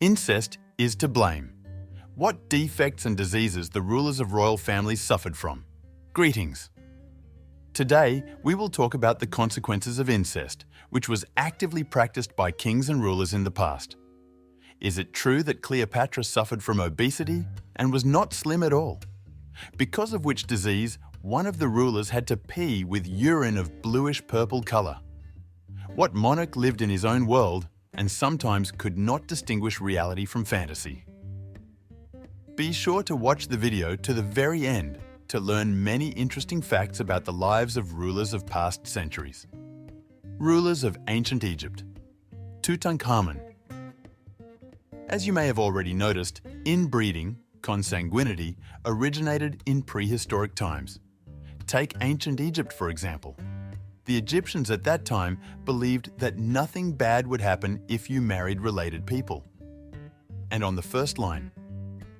Incest is to blame. What defects and diseases the rulers of royal families suffered from. Greetings. Today, we will talk about the consequences of incest, which was actively practiced by kings and rulers in the past. Is it true that Cleopatra suffered from obesity and was not slim at all? Because of which disease, one of the rulers had to pee with urine of bluish-purple color. What monarch lived in his own world and sometimes could not distinguish reality from fantasy? Be sure to watch the video to the very end to learn many interesting facts about the lives of rulers of past centuries. Rulers of ancient Egypt. Tutankhamun. As you may have already noticed, inbreeding, consanguinity, originated in prehistoric times. Take ancient Egypt, for example. The Egyptians at that time believed that nothing bad would happen if you married related people. And on the first line.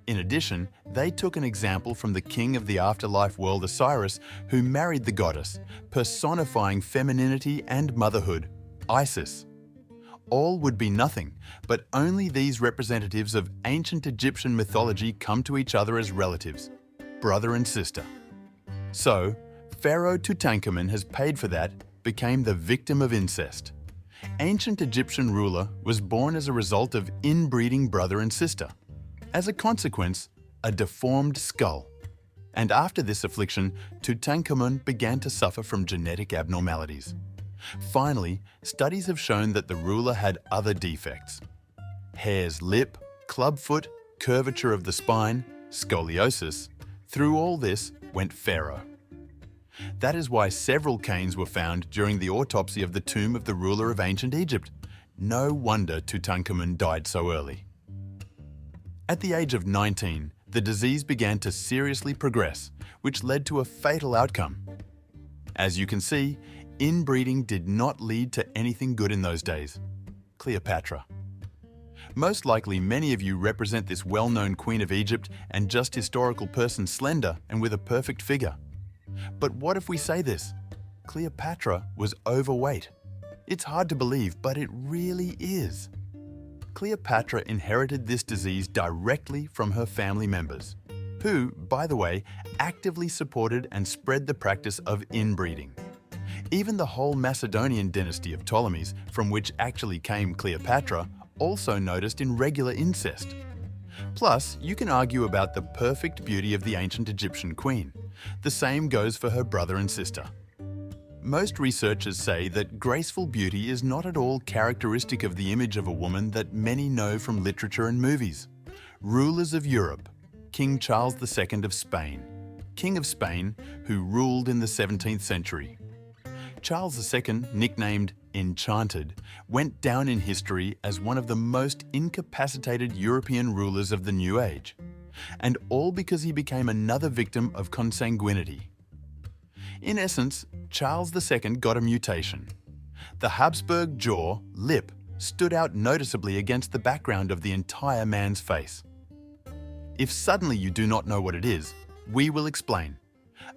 In addition, they took an example from the king of the afterlife world Osiris, who married the goddess, personifying femininity and motherhood, Isis. All would be nothing, but only these representatives of ancient Egyptian mythology come to each other as relatives, brother and sister. So, Pharaoh Tutankhamun has paid for that, became the victim of incest. Ancient Egyptian ruler was born as a result of inbreeding brother and sister. As a consequence, a deformed skull. And after this affliction, Tutankhamun began to suffer from genetic abnormalities. Finally, studies have shown that the ruler had other defects. Hare's lip, clubfoot, curvature of the spine, scoliosis. Through all this went Pharaoh. That is why several canes were found during the autopsy of the tomb of the ruler of ancient Egypt. No wonder Tutankhamun died so early. At the age of 19, the disease began to seriously progress, which led to a fatal outcome. As you can see, inbreeding did not lead to anything good in those days. Cleopatra. Most likely many of you represent this well-known Queen of Egypt and just historical person slender and with a perfect figure. But what if we say this? Cleopatra was overweight. It's hard to believe, but it really is. Cleopatra inherited this disease directly from her family members, who, by the way, actively supported and spread the practice of inbreeding. Even the whole Macedonian dynasty of Ptolemies, from which actually came Cleopatra, also noticed irregular incest. Plus, you can argue about the perfect beauty of the ancient Egyptian queen. The same goes for her brother and sister. Most researchers say that graceful beauty is not at all characteristic of the image of a woman that many know from literature and movies. Rulers of Europe. King Charles II of Spain. King of Spain, who ruled in the 17th century. Charles II, nicknamed Enchanted, went down in history as one of the most incapacitated European rulers of the New Age. And all because he became another victim of consanguinity. In essence, Charles II got a mutation. The Habsburg jaw, lip, stood out noticeably against the background of the entire man's face. If suddenly you do not know what it is, we will explain.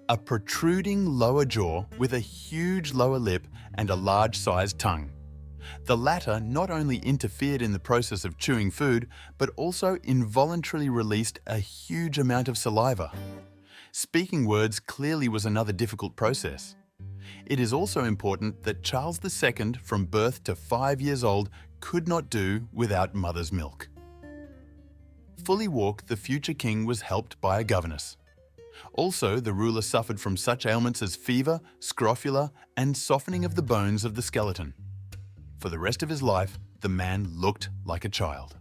A protruding lower jaw with a huge lower lip and a large-sized tongue. The latter not only interfered in the process of chewing food, but also involuntarily released a huge amount of saliva. Speaking words clearly was another difficult process. It is also important that Charles II, from birth to 5 years old, could not do without mother's milk. Fully walk, the future king was helped by a governess. Also, the ruler suffered from such ailments as fever, scrofula, and softening of the bones of the skeleton. For the rest of his life, the man looked like a child.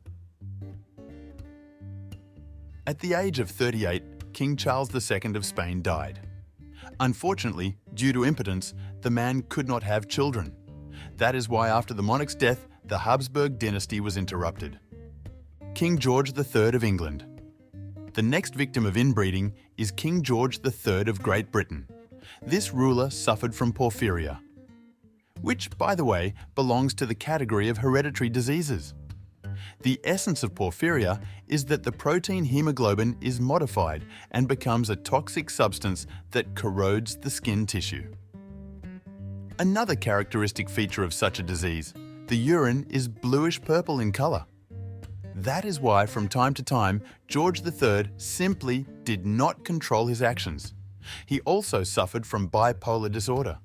At the age of 38, King Charles II of Spain died. Unfortunately, due to impotence, the man could not have children. That is why after the monarch's death, the Habsburg dynasty was interrupted. King George III of England. The next victim of inbreeding is King George III of Great Britain. This ruler suffered from porphyria, which, by the way, belongs to the category of hereditary diseases. The essence of porphyria is that the protein hemoglobin is modified and becomes a toxic substance that corrodes the skin tissue. Another characteristic feature of such a disease, the urine is bluish-purple in color. That is why, from time to time, George III simply did not control his actions. He also suffered from bipolar disorder.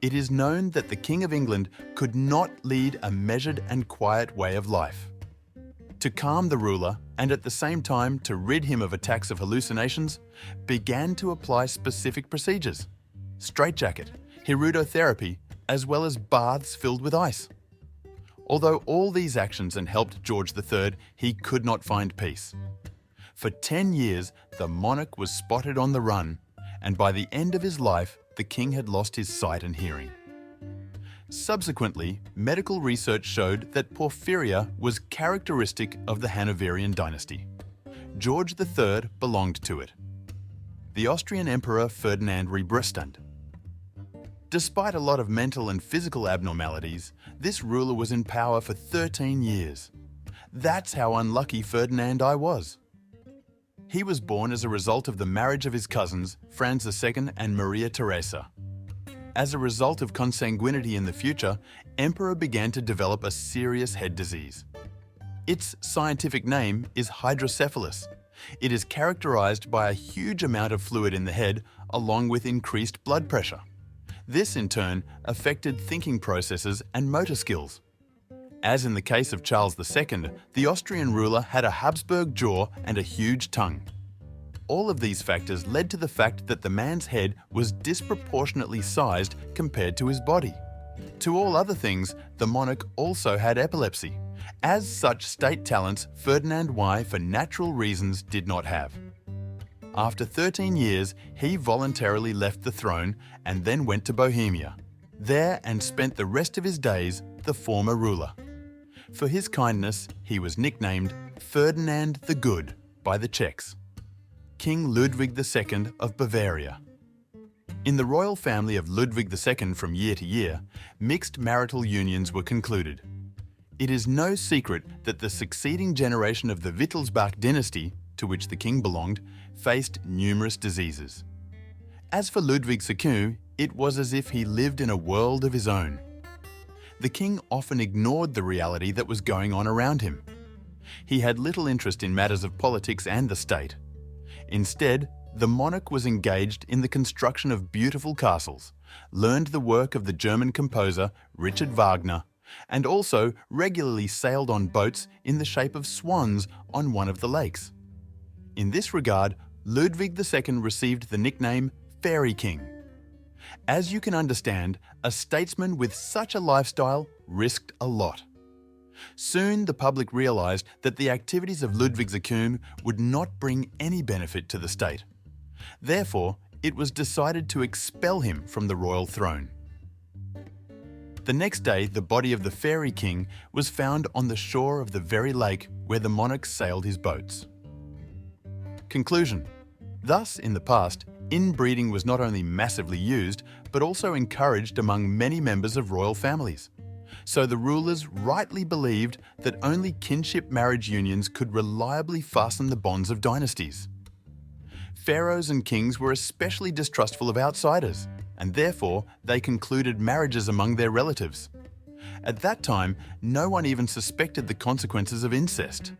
It is known that the King of England could not lead a measured and quiet way of life. To calm the ruler, and at the same time to rid him of attacks of hallucinations, began to apply specific procedures: straitjacket, hirudotherapy, as well as baths filled with ice. Although all these actions helped George III, he could not find peace. For 10 years, the monarch was spotted on the run, and by the end of his life, the king had lost his sight and hearing. Subsequently, medical research showed that porphyria was characteristic of the Hanoverian dynasty. George III belonged to it. The Austrian Emperor Ferdinand I. Despite a lot of mental and physical abnormalities, this ruler was in power for 13 years. That's how unlucky Ferdinand I was. He was born as a result of the marriage of his cousins, Franz II and Maria Theresa. As a result of consanguinity in the future, Emperor began to develop a serious head disease. Its scientific name is hydrocephalus. It is characterized by a huge amount of fluid in the head, along with increased blood pressure. This, in turn, affected thinking processes and motor skills. As in the case of Charles II, the Austrian ruler had a Habsburg jaw and a huge tongue. All of these factors led to the fact that the man's head was disproportionately sized compared to his body. To all other things, the monarch also had epilepsy. As such state talents, Ferdinand I, for natural reasons, did not have. After 13 years, he voluntarily left the throne and then went to Bohemia. There and spent the rest of his days the former ruler. For his kindness, he was nicknamed Ferdinand the Good by the Czechs. King Ludwig II of Bavaria. In the royal family of Ludwig II from year to year, mixed marital unions were concluded. It is no secret that the succeeding generation of the Wittelsbach dynasty, to which the king belonged, faced numerous diseases. As for Ludwig II, it was as if he lived in a world of his own. The king often ignored the reality that was going on around him. He had little interest in matters of politics and the state. Instead, the monarch was engaged in the construction of beautiful castles, learned the work of the German composer Richard Wagner, and also regularly sailed on boats in the shape of swans on one of the lakes. In this regard, Ludwig II received the nickname Fairy King. As you can understand, a statesman with such a lifestyle risked a lot. Soon the public realized that the activities of Ludwig II would not bring any benefit to the state. Therefore, it was decided to expel him from the royal throne. The next day, the body of the Fairy King was found on the shore of the very lake where the monarch sailed his boats. Conclusion. Thus, in the past, inbreeding was not only massively used, but also encouraged among many members of royal families. So the rulers rightly believed that only kinship marriage unions could reliably fasten the bonds of dynasties. Pharaohs and kings were especially distrustful of outsiders, and therefore they concluded marriages among their relatives. At that time, no one even suspected the consequences of incest.